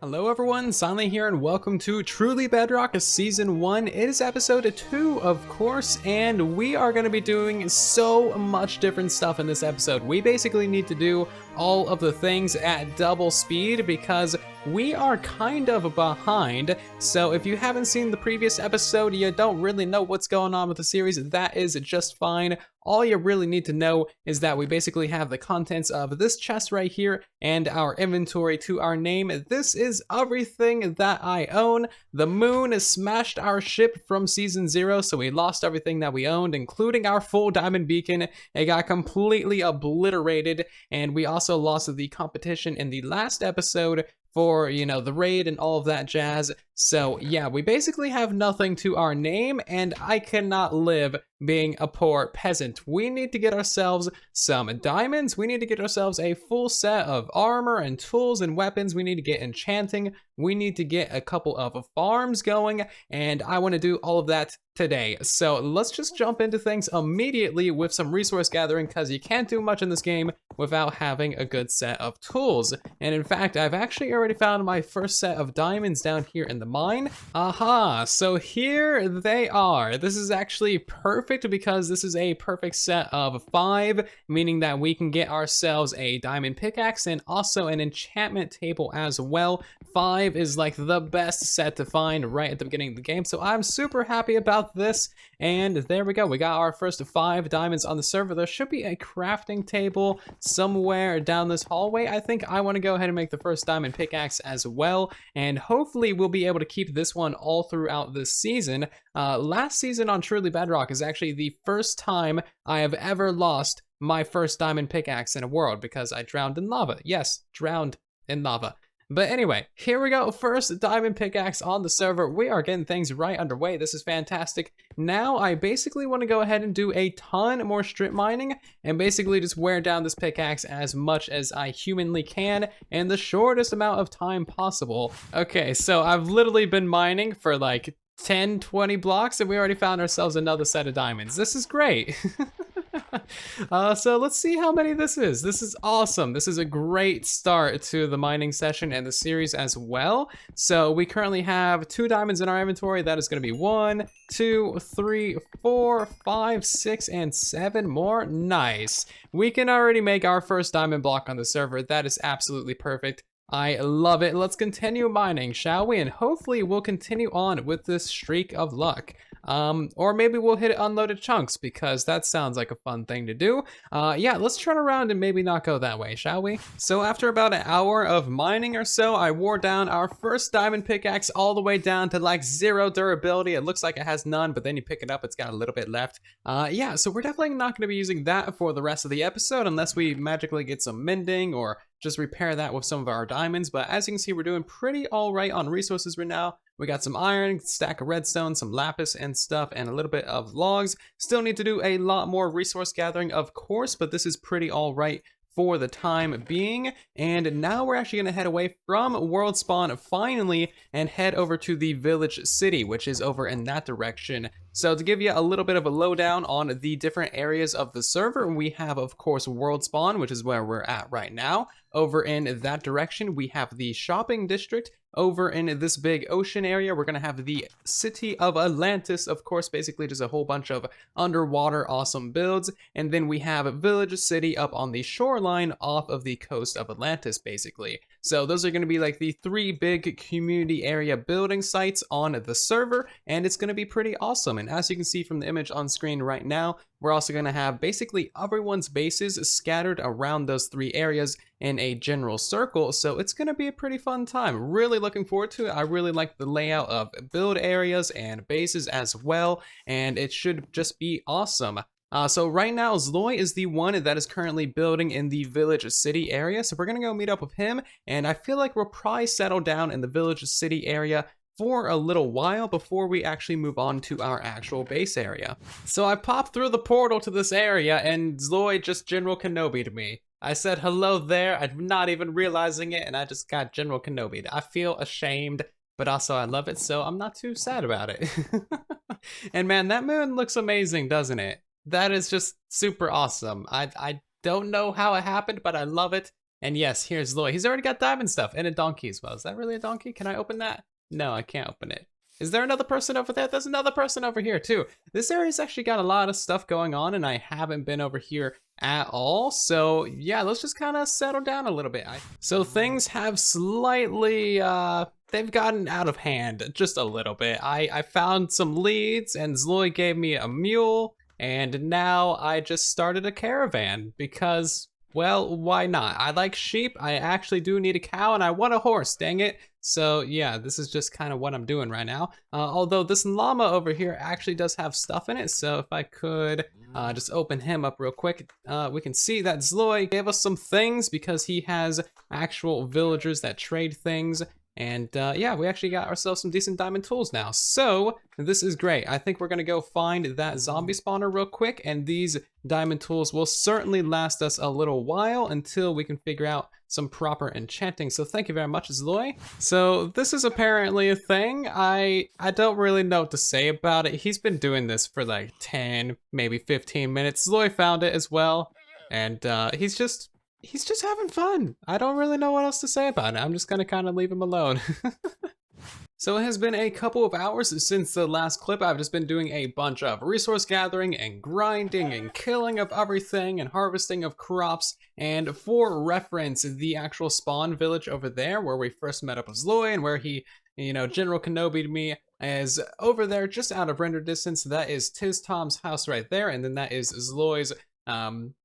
Hello everyone, Silent here and welcome to Truly Bedrock Season 1. It is Episode 2, of course, and we are going to be doing so much different stuff in this episode. We basically need to do all of the things at double speed because we are kind of behind. So if you haven't seen the previous episode, you don't really know what's going on with the series, that is just fine. All you really need to know is that we basically have the contents of this chest right here and our inventory to our name. This is everything that I own. The moon has smashed our ship from season 0, so we lost everything that we owned, including our full diamond beacon. It got completely obliterated, and we also lost the competition in the last episode for, you know, the raid and all of that jazz. So yeah, we basically have nothing to our name, and I cannot live being a poor peasant. We need to get ourselves some diamonds. We need to get ourselves a full set of armor and tools and weapons. We need to get enchanting. We need to get a couple of farms going, and I want to do all of that today. So let's just jump into things immediately with some resource gathering, because you can't do much in this game without having a good set of tools. And in fact, I've actually already found my first set of diamonds down here in the mine. Aha, so here they are. This is actually perfect because this is a perfect set of 5, meaning that we can get ourselves a diamond pickaxe and also an enchantment table as well. 5 is like the best set to find right at the beginning of the game, so I'm super happy about this. And there we go, we got our first 5 diamonds on the server. There should be a crafting table somewhere down this hallway. I think I want to go ahead and make the first diamond pickaxe as well, and hopefully we'll be able to keep this one all throughout this season. Last season on Truly Bedrock is actually the first time I have ever lost my first diamond pickaxe in a world because I drowned in lava. Yes, drowned in lava. But anyway, here we go. First diamond pickaxe on the server. We are getting things right underway. This is fantastic. Now I basically want to go ahead and do a ton more strip mining and basically just wear down this pickaxe as much as I humanly can in the shortest amount of time possible. Okay, so I've literally been mining for like 10-20 blocks and we already found ourselves another set of diamonds. This is great. So let's see how many this is. This is awesome. This is a great start to the mining session and the series as well. So we currently have 2 diamonds in our inventory. That is going to be 1, 2, 3, 4, 5, 6, and 7 more. Nice. We can already make our first diamond block on the server. That is absolutely perfect. I love it. Let's continue mining, shall we? And hopefully we'll continue on with this streak of luck. Or maybe we'll hit unloaded chunks because that sounds like a fun thing to do. Yeah, let's turn around and maybe not go that way, shall we? So after about an hour of mining or so, I wore down our first diamond pickaxe all the way down to like 0 durability. It looks like it has none, but then you pick it up, it's got a little bit left. Yeah, so we're definitely not going to be using that for the rest of the episode unless we magically get some mending or just repair that with some of our diamonds. But as you can see, we're doing pretty all right on resources right now. We got some iron, stack of redstone, some lapis and stuff, and a little bit of logs. Still need to do a lot more resource gathering, of course, but this is pretty all right for the time being. And now we're actually going to head away from world spawn finally and head over to the village city, which is over in that direction. So to give you a little bit of a lowdown on the different areas of the server, we have, of course, world spawn, which is where we're at right now. Over in that direction, we have the shopping district. Over in this big ocean area, we're going to have the city of Atlantis, of course, basically just a whole bunch of underwater awesome builds. And then we have village city up on the shoreline off of the coast of Atlantis, basically. So those are going to be like the 3 big community area building sites on the server, and it's going to be pretty awesome. And as you can see from the image on screen right now, we're also going to have basically everyone's bases scattered around those 3 areas in a general circle, so it's going to be a pretty fun time. Really looking forward to it. I really like the layout of build areas and bases as well, and it should just be awesome. So right now, Zloy is the one that is currently building in the village city area, so we're going to go meet up with him, and I feel like we'll probably settle down in the village city area for a little while before we actually move on to our actual base area. So I popped through the portal to this area, and Zloy just General Kenobi'd me. I said hello there, I'm not even realizing it, and I just got General Kenobi'd. I feel ashamed, but also I love it, so I'm not too sad about it. And man, that moon looks amazing, doesn't it? That is just super awesome. I don't know how it happened, but I love it. And yes, here's Zloy. He's already got diamond stuff and a donkey as well. Is that really a donkey? Can I open that? No, I can't open it. Is there another person over there? There's another person over here too. This area's actually got a lot of stuff going on and I haven't been over here at all. So yeah, let's just kind of settle down a little bit. So things have slightly, they've gotten out of hand just a little bit. I found some leads and Zloy gave me a mule and now I just started a caravan because, well, why not? I like sheep, I actually do need a cow, and I want a horse, dang it. So yeah, this is just kind of what I'm doing right now. Although this llama over here actually does have stuff in it, so if I could just open him up real quick, we can see that Zloy gave us some things because he has actual villagers that trade things. And yeah, we actually got ourselves some decent diamond tools now. So this is great. I think we're gonna go find that zombie spawner real quick, and these diamond tools will certainly last us a little while until we can figure out some proper enchanting. So thank you very much, Zloy. So this is apparently a thing. I don't really know what to say about it. He's been doing this for like 10, maybe 15 minutes. Zloy found it as well. And he's just having fun. I don't really know what else to say about it. I'm just gonna kind of leave him alone. So it has been a couple of hours since the last clip. I've just been doing a bunch of resource gathering and grinding and killing of everything and harvesting of crops. And for reference, the actual spawn village over there where we first met up with Zloy and where he, you know, General Kenobi'd me is over there just out of render distance. That is Tiz Tom's house right there. And then that is Zloy's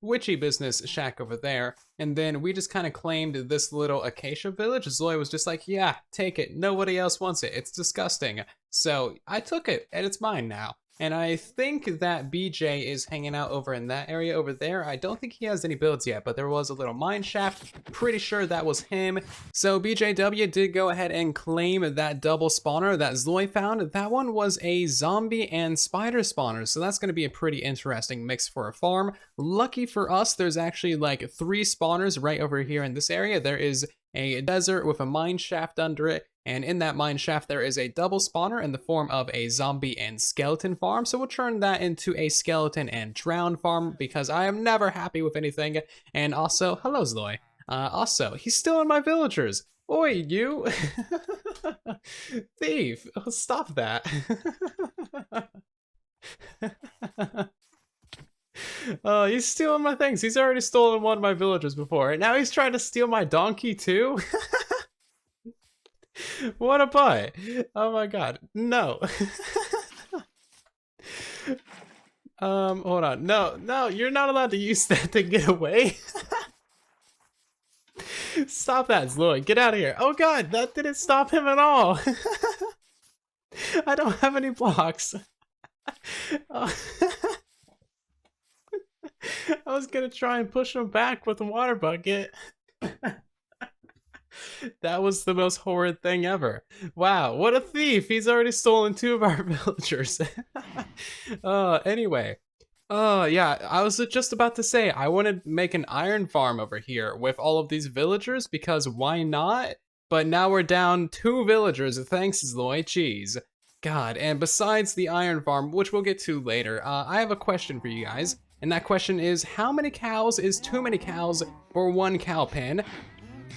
witchy business shack over there. And then we just kind of claimed this little acacia village. Zloy was just like, yeah, take it, nobody else wants it, it's disgusting. So I took it and it's mine now. And I think that BJ is hanging out over in that area over there. I don't think he has any builds yet, but there was a little mine shaft. Pretty sure that was him. So BJW did go ahead and claim that double spawner that Zloy found. That one was a zombie and spider spawner. So that's going to be a pretty interesting mix for a farm. Lucky for us, there's actually like 3 spawners right over here in this area. There is a desert with a mine shaft under it. And in that mine shaft, there is a double spawner in the form of a zombie and skeleton farm. So we'll turn that into a skeleton and drown farm because I am never happy with anything. And also, hello Zloy. Also, he's stealing my villagers. Oi, you. Thief, stop that. Oh, he's stealing my things. He's already stolen one of my villagers before. And now he's trying to steal my donkey too? What a butt. Oh my god. No. Hold on. No, you're not allowed to use that to get away. Stop that, Zloy. Get out of here. Oh god, that didn't stop him at all. I don't have any blocks. I was gonna try and push him back with a water bucket. That was the most horrid thing ever. Wow, what a thief! He's already stolen 2 of our villagers. Anyway. Yeah, I was just about to say, I want to make an iron farm over here with all of these villagers, because why not? But now we're down 2 villagers, thanks Zloy, cheese. God, and besides the iron farm, which we'll get to later, I have a question for you guys. And that question is, how many cows is too many cows for 1 cow pen?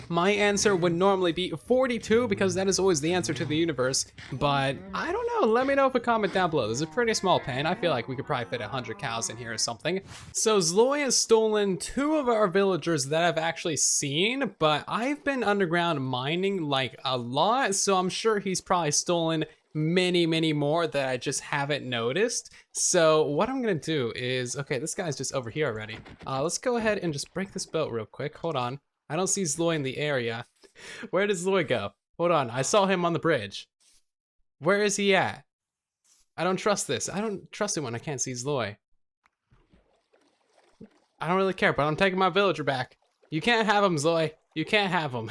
My answer would normally be 42 because that is always the answer to the universe, but I don't know, let me know if a comment down below. There's a pretty small pen. I feel like we could probably fit 100 cows in here or something. So Zloy has stolen 2 of our villagers that I've actually seen, but I've been underground mining like a lot, so I'm sure he's probably stolen many more that I just haven't noticed. So what I'm gonna do is, okay, this guy's just over here already. Let's go ahead and just break this boat real quick. Hold on. I don't see Zloy in the area. Where does Zloy go? Hold on, I saw him on the bridge. Where is he at? I don't trust this. I don't trust it when I can't see Zloy. I don't really care, but I'm taking my villager back. You can't have him, Zloy. You can't have him.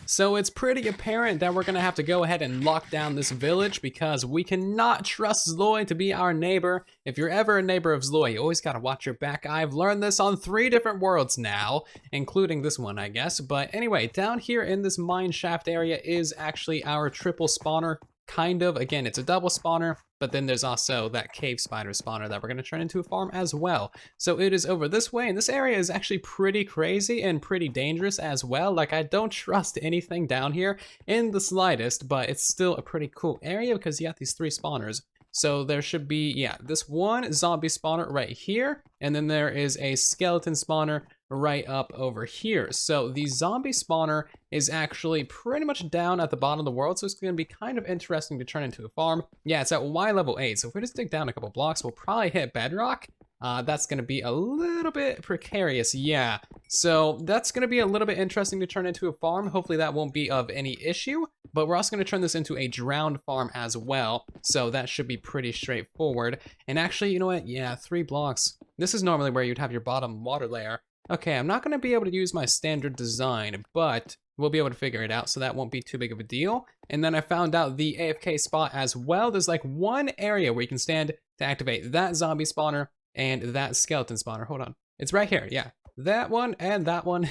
So it's pretty apparent that we're gonna have to go ahead and lock down this village because we cannot trust Zloy to be our neighbor. If you're ever a neighbor of Zloy, you always gotta watch your back. I've learned this on 3 different worlds now, including this one, I guess. But anyway, down here in this mine shaft area is actually our triple spawner. kind of. Again, it's a double spawner, but then there's also that cave spider spawner that we're gonna turn into a farm as well. So it is over this way, and this area is actually pretty crazy and pretty dangerous as well. Like, I don't trust anything down here in the slightest, but it's still a pretty cool area because you have these 3 spawners. So there should be, yeah, this one zombie spawner right here, and then there is a skeleton spawner right up over here. So the zombie spawner is actually pretty much down at the bottom of the world, so it's gonna be kind of interesting to turn into a farm. Yeah, it's at Y level 8, so if we just dig down a couple blocks, we'll probably hit bedrock. That's gonna be a little bit precarious, yeah. So that's gonna be a little bit interesting to turn into a farm. Hopefully that won't be of any issue, but we're also gonna turn this into a drowned farm as well. So that should be pretty straightforward. And actually, you know what? Yeah, 3 blocks. This is normally where you'd have your bottom water layer. Okay, I'm not gonna be able to use my standard design, but we'll be able to figure it out, so that won't be too big of a deal. And then I found out the AFK spot as well. There's like one area where you can stand to activate that zombie spawner and that skeleton spawner. Hold on, it's right here, yeah. That one and that one.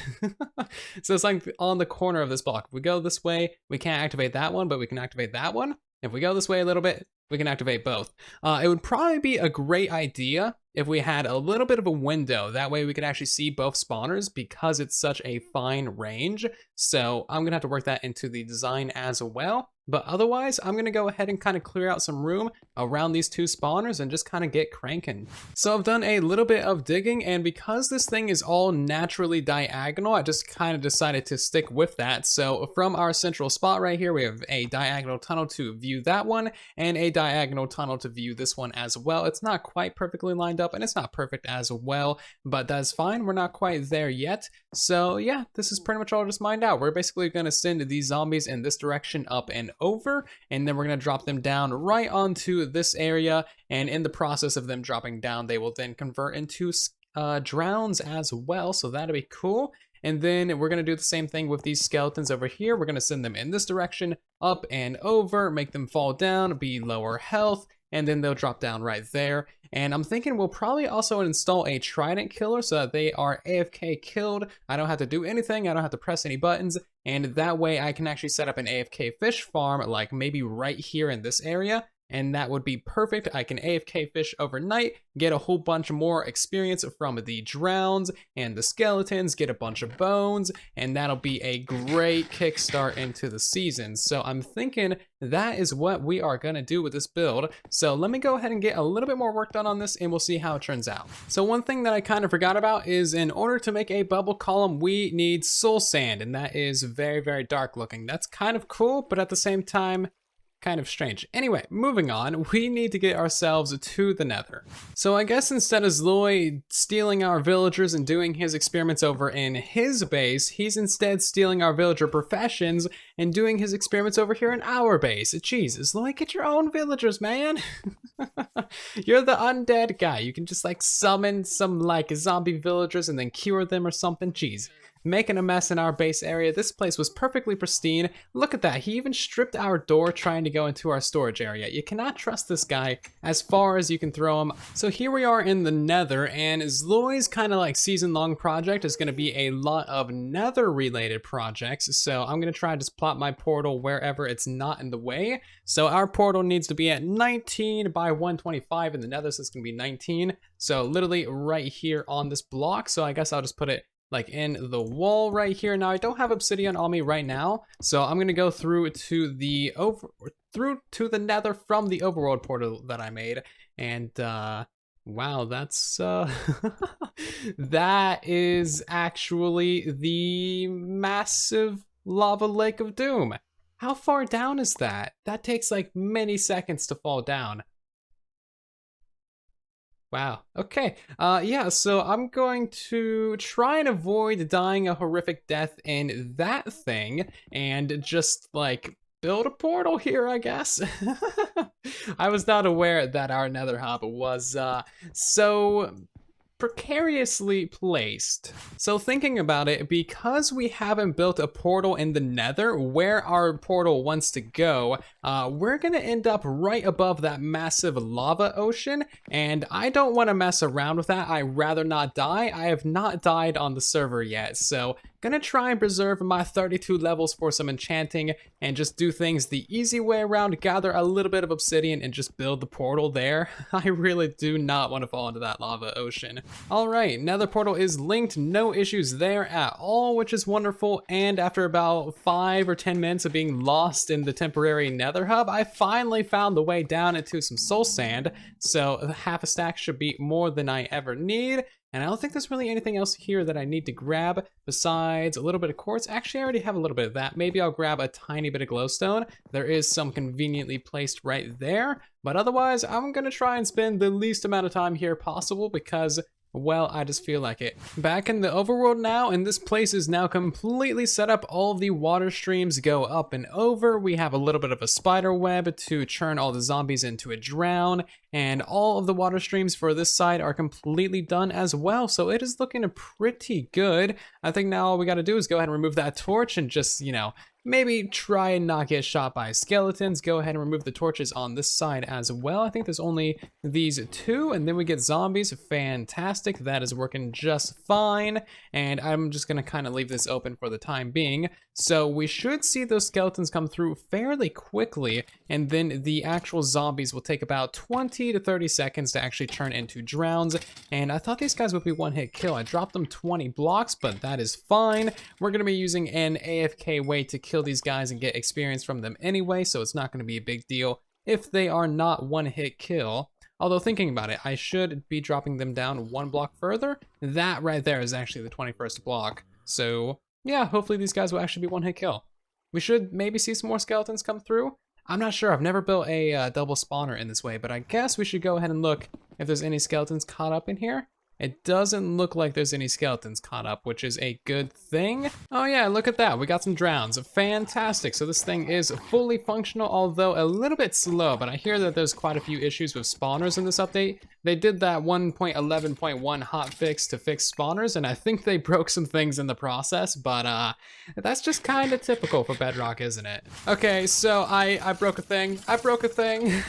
So it's like on the corner of this block. If we go this way, we can't activate that one, but we can activate that one. If we go this way a little bit, we can activate both. It would probably be a great idea if we had a little bit of a window. That way we could actually see both spawners because it's such a fine range. So I'm gonna have to work that into the design as well. But otherwise, I'm gonna go ahead and kind of clear out some room around these 2 spawners and just kind of get cranking. So I've done a little bit of digging, and because this thing is all naturally diagonal, I just kind of decided to stick with that. So from our central spot right here, we have a diagonal tunnel to view that one, and a diagonal tunnel to view this one as well. It's not quite perfectly lined up, and it's not perfect as well, but that's fine. We're not quite there yet. So yeah, this is pretty much all just mined out. We're basically gonna send these zombies in this direction up and over, and then we're gonna drop them down right onto this area, and in the process of them dropping down, they will then convert into drowns as well, so that'll be cool. And then we're gonna do the same thing with these skeletons over here. We're gonna send them in this direction, up and over, make them fall down, be lower health, and then they'll drop down right there. And I'm thinking we'll probably also install a trident killer so that they are AFK killed. I don't have to do anything, I don't have to press any buttons, and that way I can actually set up an AFK fish farm, like maybe right here in this area, and that would be perfect. I can AFK fish overnight, get a whole bunch more experience from the drowns and the skeletons, get a bunch of bones, and that'll be a great kickstart into the season. So I'm thinking that is what we are gonna do with this build. So let me go ahead and get a little bit more work done on this, and we'll see how it turns out. So one thing that I kind of forgot about is in order to make a bubble column, we need soul sand, and that is very, very dark looking. That's kind of cool, but at the same time, kind of strange. Anyway, moving on, we need to get ourselves to the Nether. So I guess instead of Zloy stealing our villagers and doing his experiments over in his base, he's instead stealing our villager professions and doing his experiments over here in our base. Jeez, Zloy, get your own villagers, man. You're the undead guy. You can just like summon some like zombie villagers and then cure them or something. Jeez. Making a mess in our base area. This place was perfectly pristine. Look at that, he even stripped our door trying to go into our storage area. You cannot trust this guy as far as you can throw him. So here we are in the Nether, and Zloy's kind of like season-long project is gonna be a lot of Nether-related projects. So I'm gonna try to just plot my portal wherever it's not in the way. So our portal needs to be at 19 by 125 in the Nether, so it's gonna be 19. So literally right here on this block. So I guess I'll just put it like in the wall right here. Now I don't have obsidian on me right now, so I'm gonna go through to the Nether from the overworld portal that I made, and wow, that's that is actually the massive lava lake of doom. How far down is that? That takes like many seconds to fall down. Wow, okay. Yeah, so I'm going to try and avoid dying a horrific death in that thing and just like build a portal here, I guess. I was not aware that our nether hub was so precariously placed. So thinking about it, because we haven't built a portal in the Nether where our portal wants to go, we're gonna end up right above that massive lava ocean, and I don't want to mess around with that. I'd rather not die. I have not died on the server yet, so gonna try and preserve my 32 levels for some enchanting and just do things the easy way around, gather a little bit of obsidian and just build the portal there. I really do not want to fall into that lava ocean. Alright, Nether portal is linked, no issues there at all, which is wonderful, and after about 5 or 10 minutes of being lost in the temporary Nether hub, I finally found the way down into some soul sand, so half a stack should be more than I ever need. And I don't think there's really anything else here that I need to grab besides a little bit of quartz. Actually, I already have a little bit of that. Maybe I'll grab a tiny bit of glowstone. There is some conveniently placed right there. But otherwise, I'm gonna try and spend the least amount of time here possible because, well, I just feel like it. Back in the overworld now, and this place is now completely set up. All of the water streams go up and over. We have a little bit of a spider web to churn all the zombies into a drown, and all of the water streams for this side are completely done as well, so it is looking pretty good. I think now all we gotta do is go ahead and remove that torch and just, you know, maybe try and not get shot by skeletons. Go ahead and remove the torches on this side as well. I think there's only these two, and then we get zombies. Fantastic, that is working just fine. And I'm just gonna kind of leave this open for the time being. So we should see those skeletons come through fairly quickly, and then the actual zombies will take about 20 to 30 seconds to actually turn into drowns. And I thought these guys would be one-hit kill. I dropped them 20 blocks, but that is fine. We're gonna be using an AFK way to kill these guys and get experience from them anyway, so it's not gonna be a big deal if they are not one-hit kill. Although thinking about it, I should be dropping them down one block further. That right there is actually the 21st block. So yeah, hopefully these guys will actually be one-hit kill. We should maybe see some more skeletons come through. I'm not sure, I've never built a double spawner in this way, but I guess we should go ahead and look if there's any skeletons caught up in here. It doesn't look like there's any skeletons caught up, which is a good thing. Oh yeah, look at that, we got some drowns. Fantastic, so this thing is fully functional, although a little bit slow, but I hear that there's quite a few issues with spawners in this update. They did that 1.11.1 hotfix to fix spawners, and I think they broke some things in the process, but that's just kind of typical for Bedrock, isn't it? Okay, so I broke a thing. I broke a thing.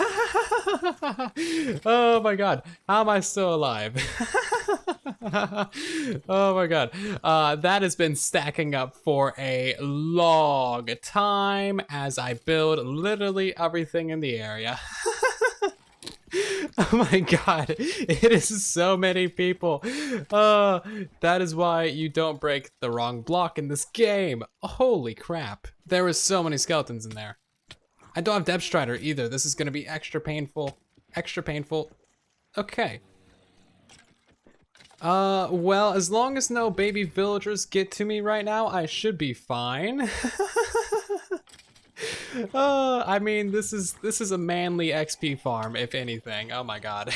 Oh my god, how am I still alive? Oh my god, that has been stacking up for a long time as I build literally everything in the area. Oh my god, it is so many people. That is why you don't break the wrong block in this game. Holy crap, there was so many skeletons in there. I don't have Depth Strider either. This is gonna be extra painful. Extra painful. Okay. Well, as long as no baby villagers get to me right now, I should be fine. I mean, this is a manly XP farm, if anything. Oh my god.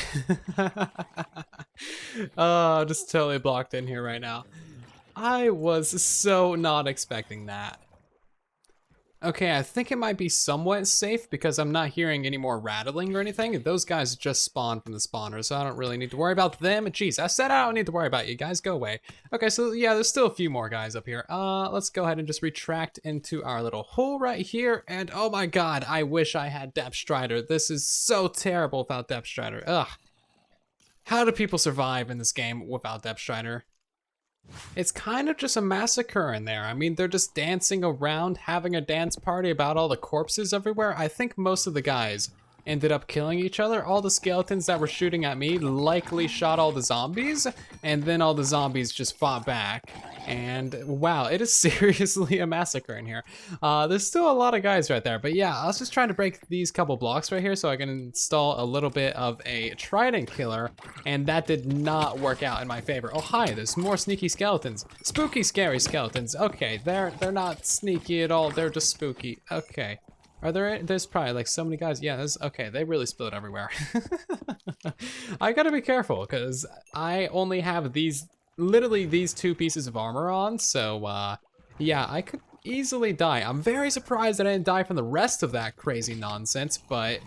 Oh, just totally blocked in here right now. I was so not expecting that. Okay, I think it might be somewhat safe because I'm not hearing any more rattling or anything. Those guys just spawned from the spawner, so I don't really need to worry about them. Jeez, I said I don't need to worry about you guys. Go away. Okay, so yeah, there's still a few more guys up here. Let's go ahead and just retract into our little hole right here. And oh my god, I wish I had Depth Strider. This is so terrible without Depth Strider. Ugh. How do people survive in this game without Depth Strider? It's kind of just a massacre in there. I mean, they're just dancing around, having a dance party about all the corpses everywhere. I think most of the guys ended up killing each other. All the skeletons that were shooting at me likely shot all the zombies, and then all the zombies just fought back. And wow, it is seriously a massacre in here. There's still a lot of guys right there, but yeah, I was just trying to break these couple blocks right here so I can install a little bit of a trident killer, and that did not work out in my favor. Oh hi, there's more sneaky skeletons. Spooky, scary skeletons. Okay, they're not sneaky at all, they're just spooky. Okay. Are there's probably like so many guys. Yeah, okay, they really split everywhere. I gotta be careful because I only have literally these two pieces of armor on, so yeah, I could easily die. I'm very surprised that I didn't die from the rest of that crazy nonsense, but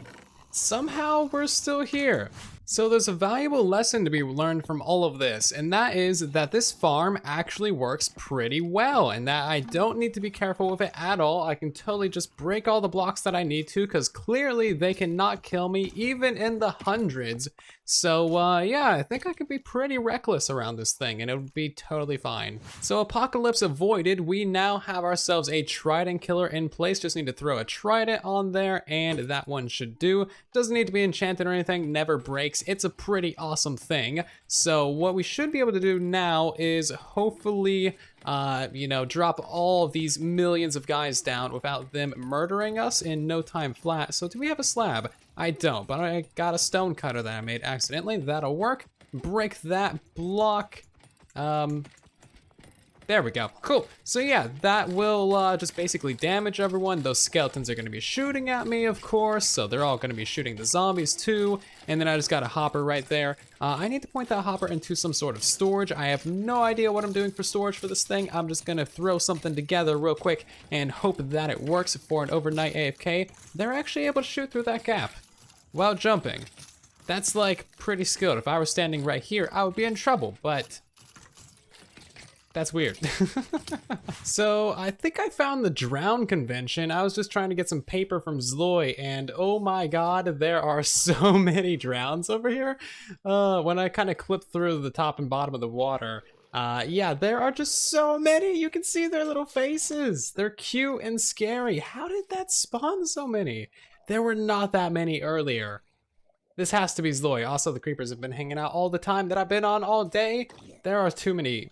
somehow we're still here. So there's a valuable lesson to be learned from all of this, and that is that this farm actually works pretty well, and that I don't need to be careful with it at all. I can totally just break all the blocks that I need to, because clearly they cannot kill me even in the hundreds. So yeah, I think I could be pretty reckless around this thing, and it would be totally fine. So apocalypse avoided, we now have ourselves a trident killer in place. Just need to throw a trident on there, and that one should do. Doesn't need to be enchanted or anything, never breaks. It's a pretty awesome thing. So what we should be able to do now is hopefully, you know, drop all of these millions of guys down without them murdering us in no time flat. So do we have a slab? I don't, but I got a stone cutter that I made accidentally. That'll work. Break that block. There we go. Cool. So yeah, that will just basically damage everyone. Those skeletons are going to be shooting at me, of course, so they're all going to be shooting the zombies too. And then I just got a hopper right there. I need to point that hopper into some sort of storage. I have no idea what I'm doing for storage for this thing. I'm just going to throw something together real quick and hope that it works for an overnight AFK. They're actually able to shoot through that gap while jumping. That's like pretty skilled. If I were standing right here, I would be in trouble, but that's weird. So I think I found the drown convention. I was just trying to get some paper from Zloy, and oh my god, there are so many drowns over here. When I kind of clip through the top and bottom of the water, yeah, there are just so many. You can see their little faces. They're cute and scary. How did that spawn so many? There were not that many earlier. This has to be Zloy. Also, the creepers have been hanging out all the time that I've been on all day. There are too many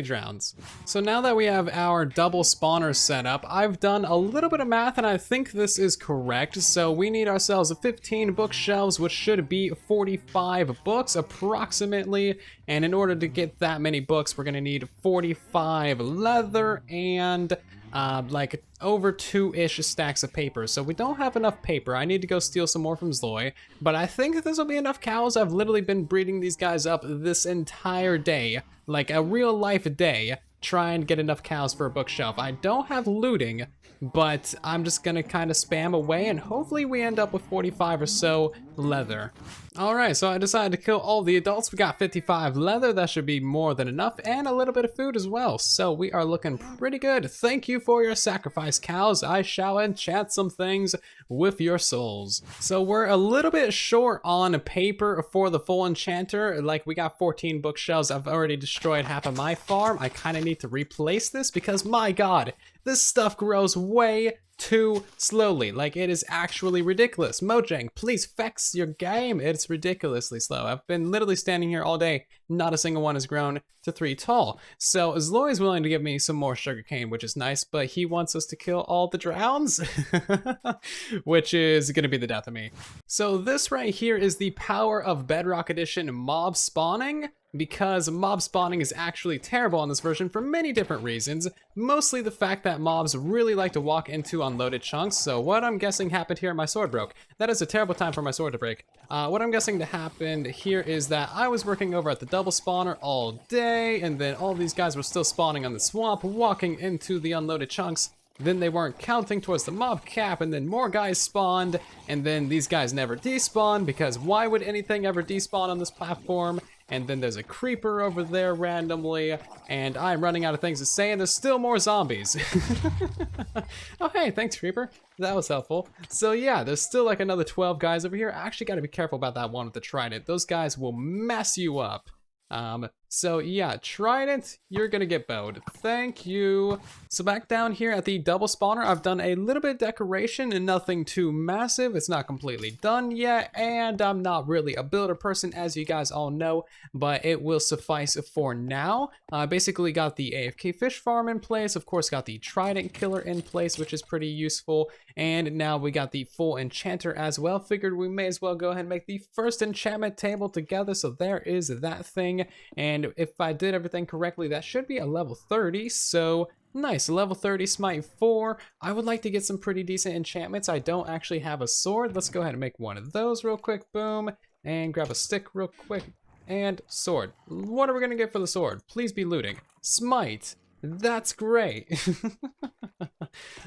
drowns. So now that we have our double spawners set up, I've done a little bit of math and I think this is correct. So we need ourselves 15 bookshelves, which should be 45 books approximately. And in order to get that many books, we're gonna need 45 leather and like over 2-ish stacks of paper. So we don't have enough paper. I need to go steal some more from Zloy, but I think this will be enough cows. I've literally been breeding these guys up this entire day, like a real life day, try and get enough cows for a bookshelf. I don't have looting, but I'm just gonna kind of spam away and hopefully we end up with 45 or so leather. All right, so I decided to kill all the adults. We got 55 leather, that should be more than enough, and a little bit of food as well. So we are looking pretty good. Thank you for your sacrifice, cows. I shall enchant some things with your souls. So we're a little bit short on paper for the full enchanter. Like we got 14 bookshelves. I've already destroyed half of my farm. I kind of need to replace this because my god, this stuff grows way too slowly. Like it is actually ridiculous. Mojang, please fix your game. It's ridiculously slow. I've been literally standing here all day. Not a single one has grown to 3 tall. So Zloy is willing to give me some more sugarcane, which is nice, but he wants us to kill all the drowns, which is gonna be the death of me. So this right here is the power of Bedrock Edition mob spawning, because mob spawning is actually terrible on this version for many different reasons. Mostly the fact that mobs really like to walk into unloaded chunks. So what I'm guessing happened here, my sword broke. That is a terrible time for my sword to break. What I'm guessing to happen here is that I was working over at the double spawner all day, and then all these guys were still spawning on the swamp, walking into the unloaded chunks. Then they weren't counting towards the mob cap, and then more guys spawned, and then these guys never despawned, because why would anything ever despawn on this platform? And then there's a creeper over there randomly, and I'm running out of things to say, and there's still more zombies. Oh hey, thanks creeper, that was helpful. So yeah, there's still like another 12 guys over here. I actually gotta be careful about that one with the trident. Those guys will mess you up. So yeah, trident, you're gonna get bowed. Thank you. So back down here at the double spawner, I've done a little bit of decoration and nothing too massive. It's not completely done yet, and I'm not really a builder person, as you guys all know, but it will suffice for now. I basically got the AFK fish farm in place, of course got the trident killer in place, which is pretty useful, and now we got the full enchanter as well. Figured we may as well go ahead and make the first enchantment table together, so there is that thing. And if I did everything correctly, that should be a level 30, so nice, level 30 smite 4. I would like to get some pretty decent enchantments. I don't actually have a sword. Let's go ahead and make one of those real quick, boom, and grab a stick real quick, and sword. What are we gonna get for the sword? Please be looting. Smite, that's great.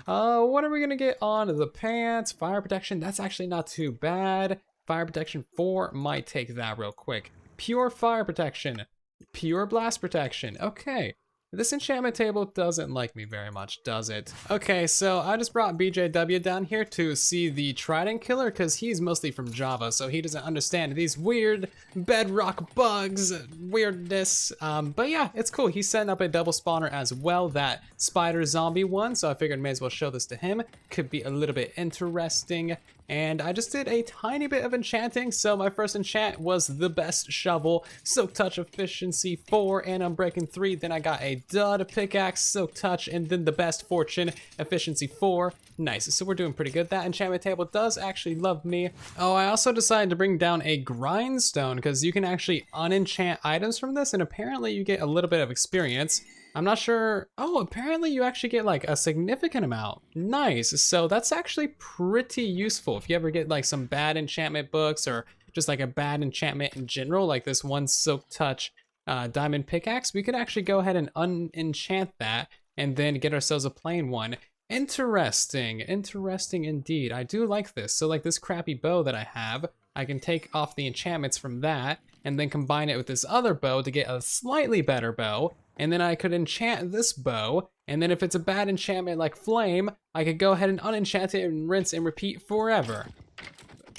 What are we gonna get on the pants? Fire protection, that's actually not too bad. Fire protection 4 might take that real quick. Pure fire protection. Pure blast protection. Okay. This enchantment table doesn't like me very much, does it? Okay, so I just brought BJW down here to see the trident killer because he's mostly from Java, so he doesn't understand these weird bedrock bugs, weirdness. But yeah, it's cool. He's setting up a double spawner as well, that spider zombie one, so I figured may as well show this to him. Could be a little bit interesting. And I just did a tiny bit of enchanting, so my first enchant was the best shovel, Silk Touch efficiency 4, and Unbreaking 3. Then I got a dud pickaxe, Silk Touch, and then the best fortune efficiency 4. Nice, so we're doing pretty good. That enchantment table does actually love me. Oh, I also decided to bring down a grindstone because you can actually unenchant items from this, and apparently you get a little bit of experience. I'm not sure. Oh, apparently you actually get like a significant amount. Nice. So that's actually pretty useful if you ever get like some bad enchantment books or just like a bad enchantment in general, like this one Silk Touch diamond pickaxe. We could actually go ahead and unenchant that and then get ourselves a plain one. Interesting. Interesting indeed. I do like this. So like this crappy bow that I have, I can take off the enchantments from that and then combine it with this other bow to get a slightly better bow. And then I could enchant this bow, and then if it's a bad enchantment like flame, I could go ahead and unenchant it and rinse and repeat forever.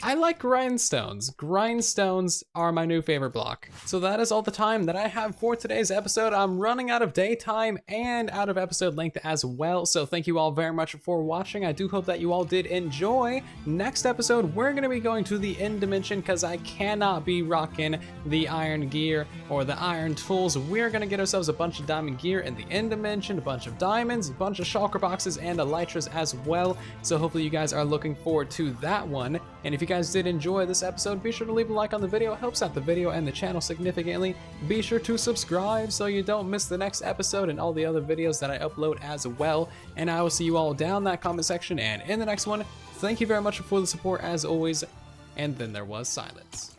I like grindstones. Grindstones are my new favorite block. So that is all the time that I have for today's episode. I'm running out of daytime and out of episode length as well. So thank you all very much for watching. I do hope that you all did enjoy. Next episode, we're gonna be going to the end dimension because I cannot be rocking the iron gear or the iron tools. We're gonna get ourselves a bunch of diamond gear in the end dimension, a bunch of diamonds, a bunch of shulker boxes, and elytras as well. So hopefully you guys are looking forward to that one. And if you guys did enjoy this episode, be sure to leave a like on the video. It helps out the video and the channel significantly. Be sure to subscribe so you don't miss the next episode and all the other videos that I upload as well. And I will see you all down that comment section and in the next one. Thank you very much for the support as always. And then there was silence.